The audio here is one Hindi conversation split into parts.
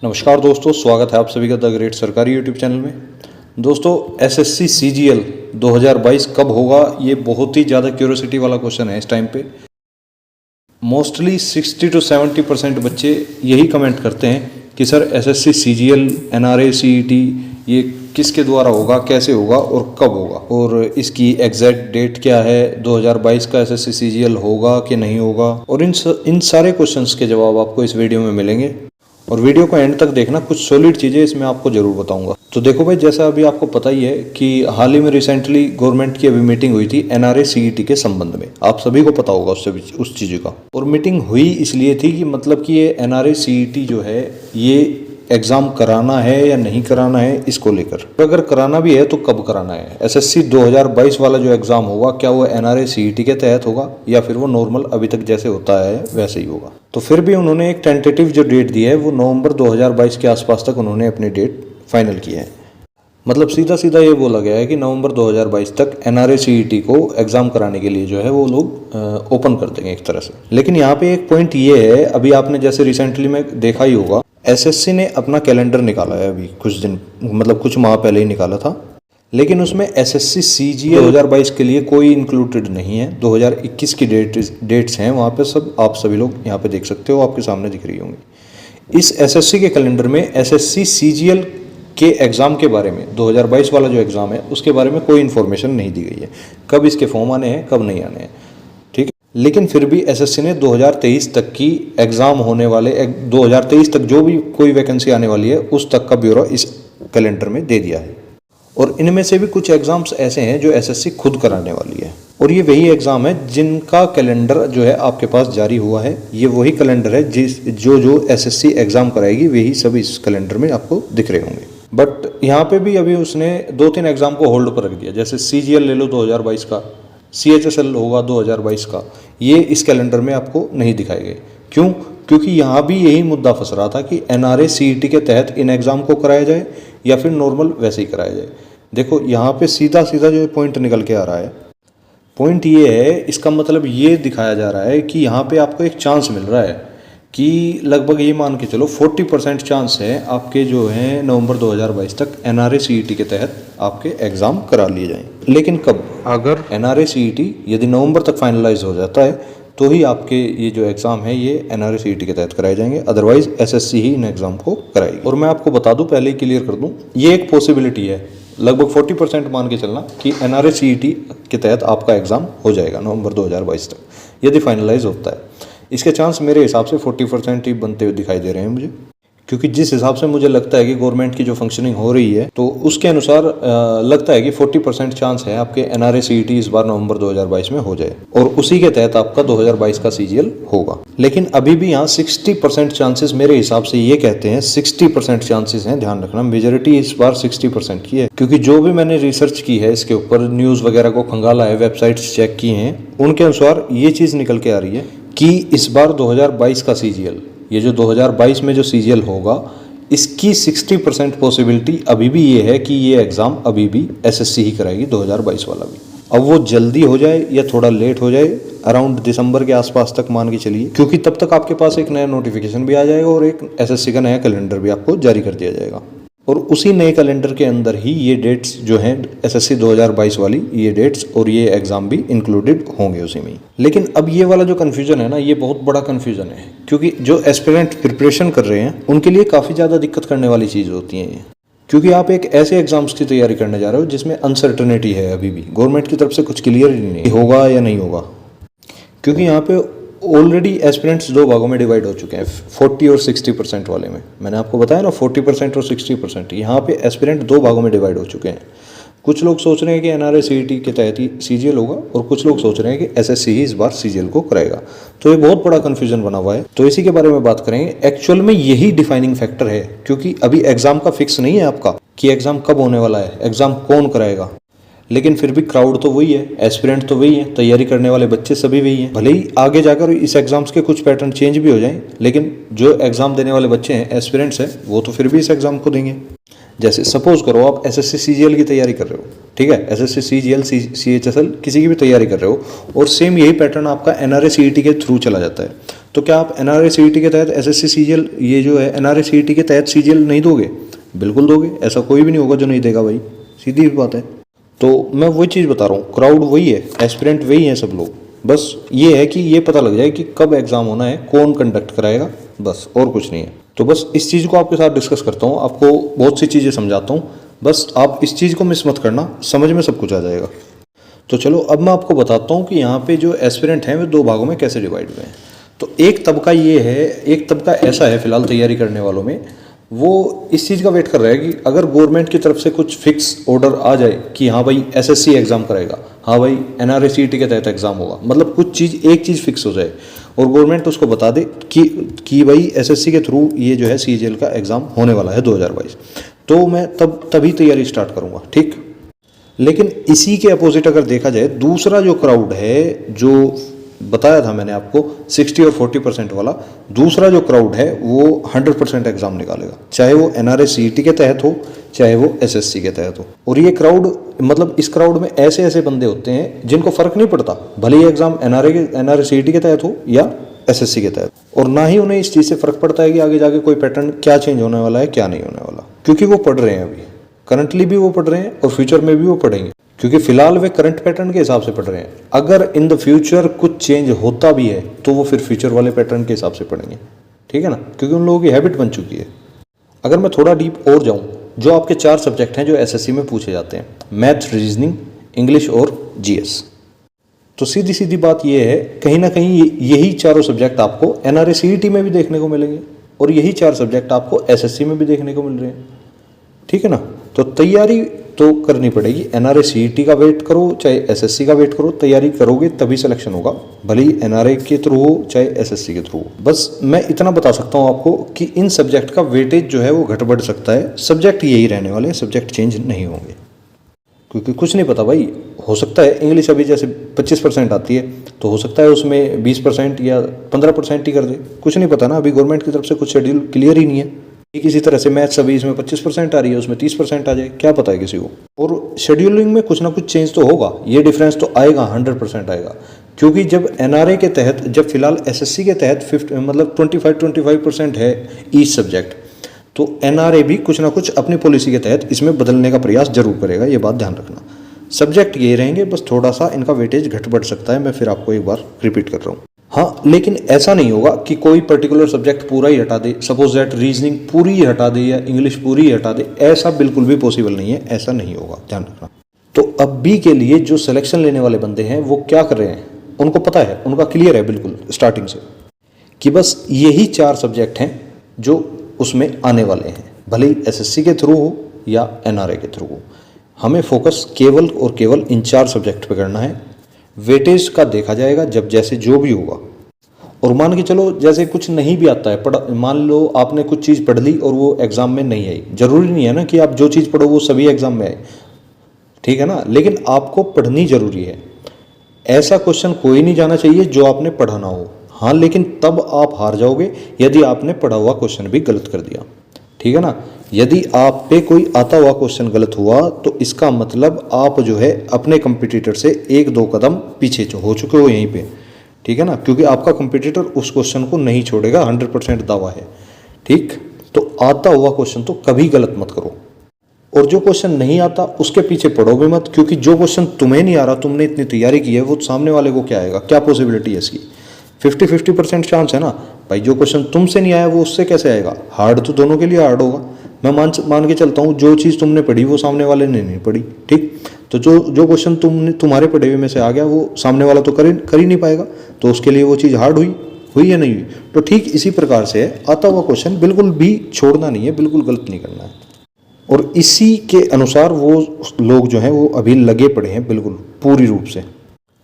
नमस्कार दोस्तों, स्वागत है आप सभी का द ग्रेट सरकारी यूट्यूब चैनल में। दोस्तों, एसएससी सीजीएल 2022 कब होगा, ये बहुत ही ज़्यादा क्यूरियोसिटी वाला क्वेश्चन है इस टाइम पे। मोस्टली 60 to 70% बच्चे यही कमेंट करते हैं कि sir SSC CGL NRA CET ये किसके द्वारा होगा, कैसे होगा और कब होगा, और इसकी एग्जैक्ट डेट क्या है, 2022 का एसएससी सीजीएल होगा कि नहीं होगा। और इन सारे क्वेश्चंस के जवाब आपको इस वीडियो में मिलेंगे और वीडियो को एंड तक देखना, कुछ सॉलिड चीज़ें इसमें आपको जरूर बताऊंगा। तो देखो भाई, जैसा अभी आपको पता ही है कि हाल ही में रिसेंटली गवर्नमेंट की अभी मीटिंग हुई थी एनआरए सीईटी के संबंध में। आप सभी को पता होगा उस चीज़ का। और मीटिंग हुई इसलिए थी कि मतलब कि ये एनआरए सीईटी जो है ये एग्ज़ाम कराना है या नहीं कराना है, इसको लेकर। अगर कराना भी है तो कब कराना है। एसएससी 2022 वाला जो एग्ज़ाम होगा, क्या वो एनआरए सीईटी के तहत होगा या फिर वो नॉर्मल अभी तक जैसे होता है वैसे ही होगा। तो फिर भी उन्होंने एक टेंटेटिव जो डेट दी है वो नवंबर 2022 के आसपास तक उन्होंने अपनी डेट फाइनल की है। मतलब सीधा सीधा ये बोला गया है कि नवंबर 2022 तक एनआरए सीईटी को एग्ज़ाम कराने के लिए जो है वो लोग ओपन कर देंगे एक तरह से। लेकिन यहाँ पे एक पॉइंट ये है, अभी आपने जैसे रिसेंटली में देखा ही होगा, एसएससी ने अपना कैलेंडर निकाला है अभी कुछ दिन, मतलब कुछ माह पहले ही निकाला था। लेकिन उसमें एसएससी सीजीएल 2022 के लिए कोई इंक्लूडेड नहीं है। 2021 की डेट्स हैं वहाँ पे, सब आप सभी लोग यहाँ पे देख सकते हो, आपके सामने दिख रही होंगी। इस एसएससी के कैलेंडर में एसएससी सीजीएल के एग्ज़ाम के बारे में, 2022 वाला जो एग्ज़ाम है उसके बारे में कोई इन्फॉर्मेशन नहीं दी गई है, कब इसके फॉर्म आने हैं कब नहीं आने हैं, ठीक है। लेकिन फिर भी एसएससी ने 2023 तक की एग्ज़ाम होने वाले 2023 तक जो भी कोई वैकेंसी आने वाली है उस तक का ब्यौरा इस कैलेंडर में दे दिया है। और इनमें से भी कुछ एग्ज़ाम्स ऐसे हैं जो एसएससी खुद कराने वाली है, और ये वही एग्ज़ाम है जिनका कैलेंडर जो है आपके पास जारी हुआ है। ये वही कैलेंडर है जो एसएससी एग्ज़ाम कराएगी, वही सब इस कैलेंडर में आपको दिख रहे होंगे। बट यहाँ पे भी अभी उसने 2-3 एग्ज़ाम को होल्ड पर रख दिया। जैसे सीजीएल ले लो 2022 का, सीएचएसएल होगा 2022 का, ये इस कैलेंडर में आपको नहीं दिखाए गए। क्यों? क्योंकि यहाँ भी यही मुद्दा फंस रहा था कि एनआरए सीईटी के तहत इन एग्ज़ाम को कराया जाए या फिर नॉर्मल वैसे ही कराया जाए। देखो यहाँ पे सीधा सीधा जो पॉइंट निकल के आ रहा है, पॉइंट ये है, इसका मतलब ये दिखाया जा रहा है कि यहाँ पे आपको एक चांस मिल रहा है कि लगभग ये मान के चलो 40% चांस है आपके जो हैं नवंबर 2022 तक एनआरए सीईटी के तहत आपके एग्ज़ाम करा लिए जाएं। लेकिन कब? अगर एनआरए सीईटी यदि नवंबर तक फाइनलाइज हो जाता है तो ही आपके ये जो एग्ज़ाम है ये एनआरए सीईटी के तहत कराए जाएंगे, otherwise SSC he in exam को कराएगी। और मैं आपको बता दूं, पहले ही क्लियर कर दूं, ये एक पॉसिबिलिटी है, लगभग 40% मान के चलना कि एनआरए सीईटी के तहत आपका एग्ज़ाम हो जाएगा नवंबर 2022 तक यदि फाइनलाइज होता है। इसके चांस मेरे हिसाब से 40% ही बनते हुए दिखाई दे रहे हैं मुझे, क्योंकि जिस हिसाब से मुझे लगता है कि गवर्नमेंट की जो फंक्शनिंग हो रही है तो उसके अनुसार लगता है कि 40% चांस है आपके एनआरए सीईटी इस बार नवंबर 2022 में हो जाए और उसी के तहत आपका 2022 का सीजीएल होगा। लेकिन अभी भी यहाँ 60% चांसेस मेरे हिसाब से ये कहते हैं, 60% चांसेस हैं, ध्यान रखना, मेजोरिटी इस बार 60% की है। क्योंकि जो भी मैंने रिसर्च की है इसके ऊपर, न्यूज़ वगैरह को खंगाला है, वेबसाइट्स चेक की हैं, उनके अनुसार ये चीज़ निकल के आ रही है कि इस बार 2022 का सीजीएल, ये जो 2022 में जो सीजीएल होगा, इसकी 60% पॉसिबिलिटी अभी भी ये है कि ये एग्ज़ाम अभी भी एसएससी ही कराएगी 2022 वाला भी। अब वो जल्दी हो जाए या थोड़ा लेट हो जाए, अराउंड दिसंबर के आसपास तक मान के चलिए, क्योंकि तब तक आपके पास एक नया नोटिफिकेशन भी आ जाएगा और एक एसएससी का नया कैलेंडर भी आपको जारी कर दिया जाएगा। और उसी नए कैलेंडर के अंदर ही ये डेट्स जो हैं एसएससी 2022 वाली, ये डेट्स और ये एग्ज़ाम भी इंक्लूडेड होंगे उसी में ही। लेकिन अब ये वाला जो कन्फ्यूज़न है ना, ये बहुत बड़ा कन्फ्यूज़न है, क्योंकि जो एस्पिरेंट प्रिपरेशन कर रहे हैं उनके लिए काफ़ी ज़्यादा दिक्कत करने वाली चीज़ होती है ये। क्योंकि आप एक ऐसे एग्जाम्स की तैयारी करने जा रहे हो जिसमें अनसर्टनिटी है, अभी भी गवर्नमेंट की तरफ से कुछ क्लियर ही नहीं होगा या नहीं होगा। क्योंकि यहाँ पे ऑलरेडी एस्पिरेंट्स 2 भागों में डिवाइड हो चुके हैं, 40 और 60% वाले में। मैंने आपको बताया ना 40% और 60%, यहाँ पे एस्पिरेंट 2 भागों में डिवाइड हो चुके हैं। कुछ लोग सोच रहे हैं कि एनआरए सीईटी के तहत ही सीजीएल होगा और कुछ लोग सोच रहे हैं कि एसएससी ही इस बार सीजीएल को कराएगा। तो ये बहुत बड़ा कन्फ्यूजन बना हुआ है। तो इसी के बारे में बात करेंगे। एक्चुअल में यही डिफाइनिंग फैक्टर है, क्योंकि अभी एग्जाम का फिक्स नहीं है आपका कि एग्जाम कब होने वाला है, एग्जाम कौन कराएगा। लेकिन फिर भी क्राउड तो वही है, एस्पिरेंट तो वही है, तैयारी करने वाले बच्चे सभी वही हैं। भले ही आगे जाकर इस एग्जाम्स के कुछ पैटर्न चेंज भी हो जाएं, लेकिन जो एग्जाम देने वाले बच्चे हैं, एस्पिरेंट्स हैं, वो तो फिर भी इस एग्जाम को देंगे। जैसे सपोज करो आप एसएससी सीजीएल की तैयारी कर रहे हो, ठीक है, एसएससी सीजीएल सीएचएसएल किसी की भी तैयारी कर रहे हो और सेम यही पैटर्न आपका एनआरए सीईटी के थ्रू चला जाता है, तो क्या आप एनआरए सीईटी के तहत एसएससी सीजीएल, ये जो है एनआरए सीईटी के तहत सीजीएल नहीं दोगे? बिल्कुल दोगे, ऐसा कोई भी नहीं होगा जो नहीं देगा भाई, सीधी बात है। तो मैं वही चीज़ बता रहा हूँ, क्राउड वही है, एस्पिरेंट वही है सब लोग, बस ये है कि ये पता लग जाए कि कब एग्ज़ाम होना है, कौन कंडक्ट कराएगा, बस और कुछ नहीं है। तो बस इस चीज़ को आपके साथ डिस्कस करता हूँ, आपको बहुत सी चीज़ें समझाता हूँ, बस आप इस चीज़ को मिस मत करना, समझ में सब कुछ आ जाएगा। तो चलो अब मैं आपको बताता हूँ कि यहाँ पे जो एस्पिरेंट हैं वे दो भागों में कैसे डिवाइड हुए हैं। तो एक तबका ये है, एक तबका ऐसा है फिलहाल तैयारी करने वालों में, वो इस चीज़ का वेट कर रहा है कि अगर गवर्नमेंट की तरफ से कुछ फिक्स ऑर्डर आ जाए कि हाँ भाई एसएससी एग्ज़ाम कराएगा, हाँ भाई एनआरए सीईटी के तहत एग्ज़ाम होगा, मतलब कुछ चीज़, एक चीज़ फिक्स हो जाए और गवर्नमेंट उसको बता दे कि भाई एसएससी के थ्रू ये जो है सीजीएल का एग्ज़ाम होने वाला है 2022, तो मैं तभी तैयारी स्टार्ट करूँगा, ठीक। लेकिन इसी के अपोजिट अगर देखा जाए, दूसरा जो क्राउड है, जो बताया था मैंने आपको 60 और 40% वाला, दूसरा जो क्राउड है वो 100% एग्जाम निकालेगा, चाहे वो एनआरए सीईटी के तहत हो, चाहे वो एसएससी के तहत हो। और ये क्राउड, मतलब इस क्राउड में ऐसे ऐसे बंदे होते हैं जिनको फर्क नहीं पड़ता, भले ही एग्जाम एनआरए सीईटी के तहत हो या एसएससी के तहत, और ना ही उन्हें इस चीज़ से फर्क पड़ता है कि आगे जाके कोई पैटर्न क्या चेंज होने वाला है, क्या नहीं होने वाला, क्योंकि वो पढ़ रहे हैं, अभी करंटली भी वो पढ़ रहे हैं और फ्यूचर में भी वो पढ़ेंगे, क्योंकि फिलहाल वे करंट पैटर्न के हिसाब से पढ़ रहे हैं। अगर इन द फ्यूचर कुछ चेंज होता भी है तो वो फिर फ्यूचर वाले पैटर्न के हिसाब से पढ़ेंगे, ठीक है ना, क्योंकि उन लोगों की हैबिट बन चुकी है। अगर मैं थोड़ा डीप और जाऊं, जो आपके 4 सब्जेक्ट हैं जो एसएससी में पूछे जाते हैं, मैथ, रीजनिंग, इंग्लिश और जीएस, तो सीधी सीधी बात यह है, कहीं ना कहीं यही चारों सब्जेक्ट आपको एनआरए सीईटी में भी देखने को मिलेंगे और यही 4 सब्जेक्ट आपको एसएससी में भी देखने को मिल रहे हैं, ठीक है ना। तो तैयारी तो करनी पड़ेगी, एनआरए सीईटी का वेट करो चाहे एसएससी का वेट करो, तैयारी करोगे तभी सिलेक्शन होगा, भले ही एनआरए के थ्रू हो चाहे एसएससी के थ्रू हो। बस मैं इतना बता सकता हूँ आपको कि इन सब्जेक्ट का वेटेज जो है वो घट बढ़ सकता है, सब्जेक्ट यही रहने वाले हैं, सब्जेक्ट चेंज नहीं होंगे, क्योंकि कुछ नहीं पता भाई, हो सकता है इंग्लिश अभी जैसे 25% आती है तो हो सकता है उसमें 20% या 15% ही कर दे, कुछ नहीं पता ना, अभी गवर्नमेंट की तरफ से कुछ शेड्यूल क्लियर ही नहीं है। किसी तरह से मैथ्स अभी इसमें 25% आ रही है, उसमें 30% आ जाए, क्या पता है किसी को। और शेड्यूलिंग में कुछ ना कुछ चेंज तो होगा, ये डिफरेंस तो आएगा, 100% आएगा, क्योंकि जब एनआरए के तहत, जब फिलहाल एसएससी के तहत 25% है ईच सब्जेक्ट, तो एनआरए भी कुछ ना कुछ अपनी पॉलिसी के तहत इसमें बदलने का प्रयास जरूर करेगा, ये बात ध्यान रखना। सब्जेक्ट ये रहेंगे, बस थोड़ा सा इनका वेटेज घट बढ़ सकता है, मैं फिर आपको एक बार रिपीट कर रहा हूँ। हाँ, लेकिन ऐसा नहीं होगा कि कोई पर्टिकुलर सब्जेक्ट पूरा ही हटा दे, सपोज दैट रीजनिंग पूरी ही हटा दे या इंग्लिश पूरी ही हटा दे, ऐसा बिल्कुल भी पॉसिबल नहीं है, ऐसा नहीं होगा, ध्यान रखना। तो अब बी के लिए जो सिलेक्शन लेने वाले बंदे हैं वो क्या कर रहे हैं, उनको पता है, उनका क्लियर है बिल्कुल स्टार्टिंग से कि बस यही 4 सब्जेक्ट हैं जो उसमें आने वाले हैं, भले ही एसएससी के थ्रू हो या एनआरए के थ्रू हो। हमें फोकस केवल और केवल इन 4 सब्जेक्ट पे करना है, वेटेज का देखा जाएगा जब जैसे जो भी होगा। और मान के चलो जैसे कुछ नहीं भी आता है, मान लो आपने कुछ चीज़ पढ़ ली और वो एग्ज़ाम में नहीं आई, जरूरी नहीं है ना कि आप जो चीज़ पढ़ो वो सभी एग्ज़ाम में आए, ठीक है ना, लेकिन आपको पढ़नी जरूरी है। ऐसा क्वेश्चन कोई नहीं जाना चाहिए जो आपने पढ़ा ना हो, हाँ, लेकिन तब आप हार जाओगे यदि आपने पढ़ा हुआ क्वेश्चन भी गलत कर दिया, ठीक है ना। यदि आप पे कोई आता हुआ क्वेश्चन गलत हुआ तो इसका मतलब आप जो है अपने कंपटीटर से 1-2 कदम पीछे हो चुके हो यहीं पे, ठीक है ना, क्योंकि आपका कंपटीटर उस क्वेश्चन को नहीं छोड़ेगा, 100% दावा है, ठीक। तो आता हुआ क्वेश्चन तो कभी गलत मत करो, और जो क्वेश्चन नहीं आता उसके पीछे पढ़ो भी मत, क्योंकि जो क्वेश्चन तुम्हें नहीं आ रहा, तुमने इतनी तैयारी की है, वो सामने वाले को क्या आएगा, क्या पॉसिबिलिटी है इसकी, 50-50% चांस है ना भाई। जो क्वेश्चन तुमसे नहीं आया वो उससे कैसे आएगा, हार्ड तो दोनों के लिए हार्ड होगा। मैं मान के चलता हूँ जो चीज़ तुमने पढ़ी वो सामने वाले ने नहीं पढ़ी, ठीक, तो जो क्वेश्चन तुम्हारे पढ़े हुए में से आ गया वो सामने वाला तो कर ही नहीं पाएगा, तो उसके लिए वो चीज़ हार्ड हुई या नहीं हुई। तो ठीक इसी प्रकार से आता हुआ क्वेश्चन बिल्कुल भी छोड़ना नहीं है, बिल्कुल गलत नहीं करना है। और इसी के अनुसार वो लोग जो हैं वो अभी लगे पड़े हैं बिल्कुल पूरी रूप से,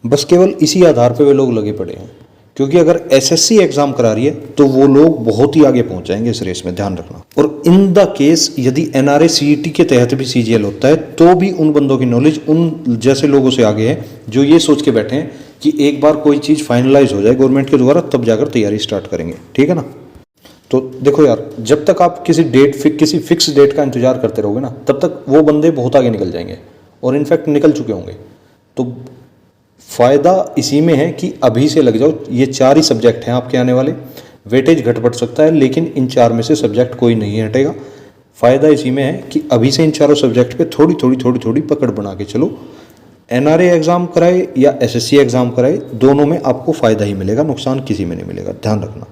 बस केवल इसी आधार पे वे लोग लगे पड़े हैं, क्योंकि अगर एसएससी एग्जाम करा रही है तो वो लोग बहुत ही आगे पहुंच जाएंगे इस रेस में, ध्यान रखना। और इन द केस यदि एनआरए सीईटी के तहत भी सीजीएल होता है तो भी उन बंदों की नॉलेज उन जैसे लोगों से आगे है जो ये सोच के बैठे हैं कि एक बार कोई चीज़ फाइनलाइज हो जाए गवर्नमेंट के द्वारा तब जाकर तैयारी स्टार्ट करेंगे, ठीक है ना। तो देखो यार, जब तक आप किसी फिक्स डेट का इंतजार करते रहोगे ना, तब तक वो बंदे बहुत आगे निकल जाएंगे और इनफैक्ट निकल चुके होंगे। तो फ़ायदा इसी में है कि अभी से लग जाओ, ये 4 ही सब्जेक्ट हैं आपके आने वाले, वेटेज घट बढ़ सकता है लेकिन इन 4 में से सब्जेक्ट कोई नहीं हटेगा। फ़ायदा इसी में है कि अभी से इन चारों सब्जेक्ट पे थोड़ी पकड़ बना के चलो। एनआरए एग्ज़ाम कराए या एसएससी एग्ज़ाम कराए, दोनों में आपको फ़ायदा ही मिलेगा, नुकसान किसी में नहीं मिलेगा, ध्यान रखना।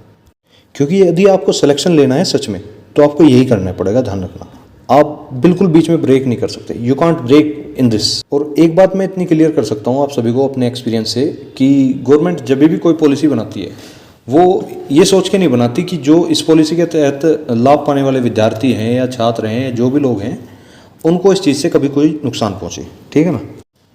क्योंकि यदि आपको सिलेक्शन लेना है सच में, तो आपको यही करना पड़ेगा, ध्यान रखना। आप बिल्कुल बीच में ब्रेक नहीं कर सकते, you can't break in this. और एक बात मैं इतनी क्लियर कर सकता हूँ आप सभी को अपने एक्सपीरियंस से कि गवर्नमेंट जब भी कोई पॉलिसी बनाती है वो ये सोच के नहीं बनाती कि जो इस पॉलिसी के तहत लाभ पाने वाले विद्यार्थी हैं या छात्र हैं या जो भी लोग हैं उनको इस चीज़ से कभी कोई नुकसान पहुँचे, ठीक है ना।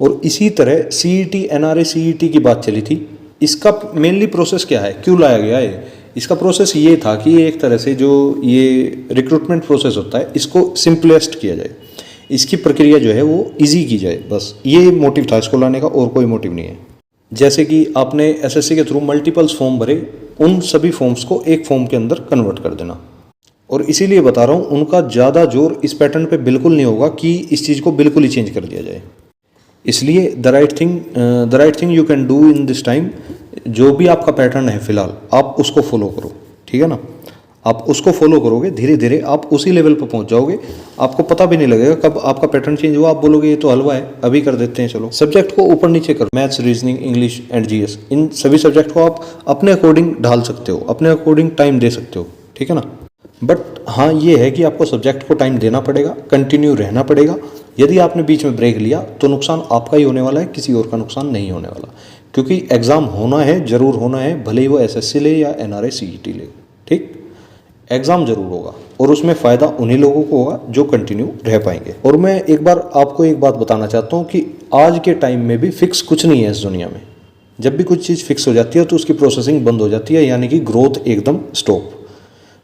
और इसी तरह सीईटी एनआरए सीईटी की बात चली थी, इसका मेनली प्रोसेस क्या है, क्यों लाया गया है? इसका प्रोसेस ये था कि एक तरह से जो ये रिक्रूटमेंट प्रोसेस होता है इसको सिंपलेस्ट किया जाए, इसकी प्रक्रिया जो है वो इजी की जाए, बस ये मोटिव था इसको लाने का, और कोई मोटिव नहीं है। जैसे कि आपने एसएससी के थ्रू मल्टीपल्स फॉर्म भरे, उन सभी फॉर्म्स को एक फॉर्म के अंदर कन्वर्ट कर देना। और इसीलिए बता रहा हूँ उनका ज़्यादा जोर इस पैटर्न पे बिल्कुल नहीं होगा कि इस चीज़ को बिल्कुल ही चेंज कर दिया जाए। इसलिए the right thing you can do in this time, जो भी आपका पैटर्न है फिलहाल आप उसको फॉलो करो, ठीक है ना। आप उसको फॉलो करोगे, धीरे धीरे आप उसी लेवल पर पहुंच जाओगे, आपको पता भी नहीं लगेगा कब आपका पैटर्न चेंज हुआ। आप बोलोगे ये तो हलवा है, अभी कर देते हैं, चलो। सब्जेक्ट को ऊपर नीचे करो, maths, reasoning, English and GS, इन सभी सब्जेक्ट को आप अपने अकॉर्डिंग ढाल सकते हो, अपने अकॉर्डिंग टाइम दे सकते हो, ठीक है ना। बट हाँ ये है कि आपको सब्जेक्ट को टाइम देना पड़ेगा, कंटिन्यू रहना पड़ेगा। यदि आपने बीच में ब्रेक लिया तो नुकसान आपका ही होने वाला है, किसी और का नुकसान नहीं होने वाला। क्योंकि एग्ज़ाम होना है, ज़रूर होना है, भले ही वो एसएससी ले या एनआरए सीईटी ले, ठीक, एग्ज़ाम ज़रूर होगा और उसमें फ़ायदा उन्हीं लोगों को होगा जो कंटिन्यू रह पाएंगे। और मैं एक बार आपको एक बात बताना चाहता हूँ कि आज के टाइम में भी फिक्स कुछ नहीं है इस दुनिया में। जब भी कुछ चीज़ फिक्स हो जाती है तो उसकी प्रोसेसिंग बंद हो जाती है, यानी कि ग्रोथ एकदम स्टॉप।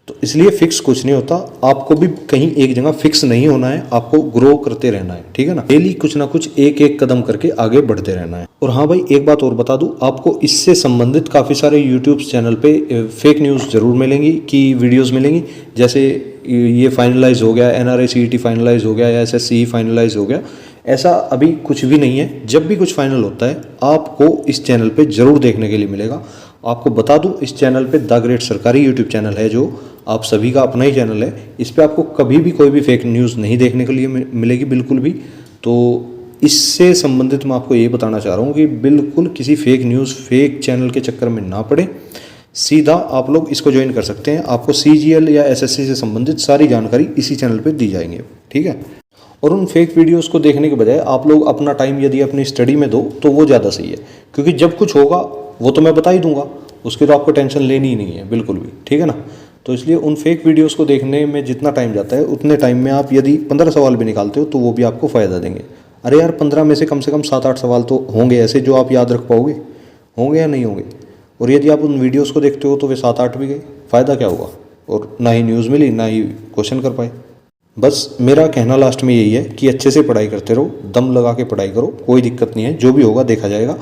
तो इसलिए फिक्स कुछ नहीं होता, आपको भी कहीं एक जगह फिक्स नहीं होना है, आपको ग्रो करते रहना है, ठीक है ना। डेली कुछ ना कुछ एक एक कदम करके आगे बढ़ते रहना है। और हाँ भाई एक बात और बता दूं, आपको इससे संबंधित काफ़ी सारे यूट्यूब चैनल पे फेक न्यूज़ जरूर मिलेंगी कि वीडियोज़ मिलेंगी। जैसे ये फाइनलाइज हो गया, एनआरए सीईटी फाइनलाइज हो गया या एसएससी फाइनलाइज हो गया, ऐसा अभी कुछ भी नहीं है। जब भी कुछ फाइनल होता है आपको इस चैनल पे जरूर देखने के लिए मिलेगा। आपको बता दूं इस चैनल पे द ग्रेट सरकारी यूट्यूब चैनल है, जो आप सभी का अपना ही चैनल है। इस पे आपको कभी भी कोई भी फेक न्यूज़ नहीं देखने के लिए मिलेगी, बिल्कुल भी। तो इससे संबंधित मैं आपको ये बताना चाह रहा हूँ कि बिल्कुल किसी फेक न्यूज़, फेक चैनल के चक्कर में ना पड़े, सीधा आप लोग इसको ज्वाइन कर सकते हैं। आपको सीजीएल या एसएससी से संबंधित सारी जानकारी इसी चैनल पर दी जाएंगे, ठीक है। और उन फेक वीडियोस को देखने के बजाय आप लोग अपना टाइम यदि अपनी स्टडी में दो तो वो ज़्यादा सही है। क्योंकि जब कुछ होगा वो तो मैं बता ही दूंगा, उसकी तो आपको टेंशन लेनी ही नहीं है बिल्कुल भी, ठीक है ना। तो इसलिए उन फेक वीडियोस को देखने में जितना टाइम जाता है उतने टाइम में आप यदि 15 सवाल भी निकालते हो तो वो भी आपको फ़ायदा देंगे। अरे यार 15 में से कम 7-8 सवाल तो होंगे ऐसे जो आप याद रख पाओगे, होंगे या नहीं होंगे। और यदि आप उन वीडियोज़ को देखते हो तो वे 7-8 भी गए, फ़ायदा क्या हुआ। और ना ही न्यूज़ मिली ना ही क्वेश्चन कर पाए। बस मेरा कहना लास्ट में यही है कि अच्छे से पढ़ाई करते रहो, दम लगा के पढ़ाई करो, कोई दिक्कत नहीं है, जो भी होगा देखा जाएगा।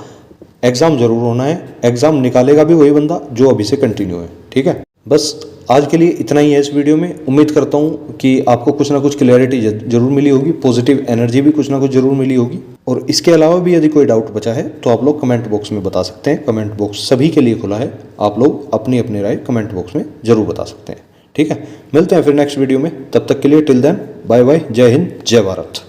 एग्ज़ाम ज़रूर होना है, एग्ज़ाम निकालेगा भी वही बंदा जो अभी से कंटिन्यू है, ठीक है। बस आज के लिए इतना ही है इस वीडियो में। उम्मीद करता हूँ कि आपको कुछ ना कुछ क्लैरिटी जरूर मिली होगी, पॉजिटिव एनर्जी भी कुछ ना कुछ जरूर मिली होगी। और इसके अलावा भी यदि कोई डाउट बचा है तो आप लोग कमेंट बॉक्स में बता सकते हैं। कमेंट बॉक्स सभी के लिए खुला है, आप लोग अपनी अपनी राय कमेंट बॉक्स में जरूर बता सकते हैं, ठीक है। मिलते हैं फिर नेक्स्ट वीडियो में, तब तक के लिए टिल देन बाय बाय, जय हिंद, जय भारत।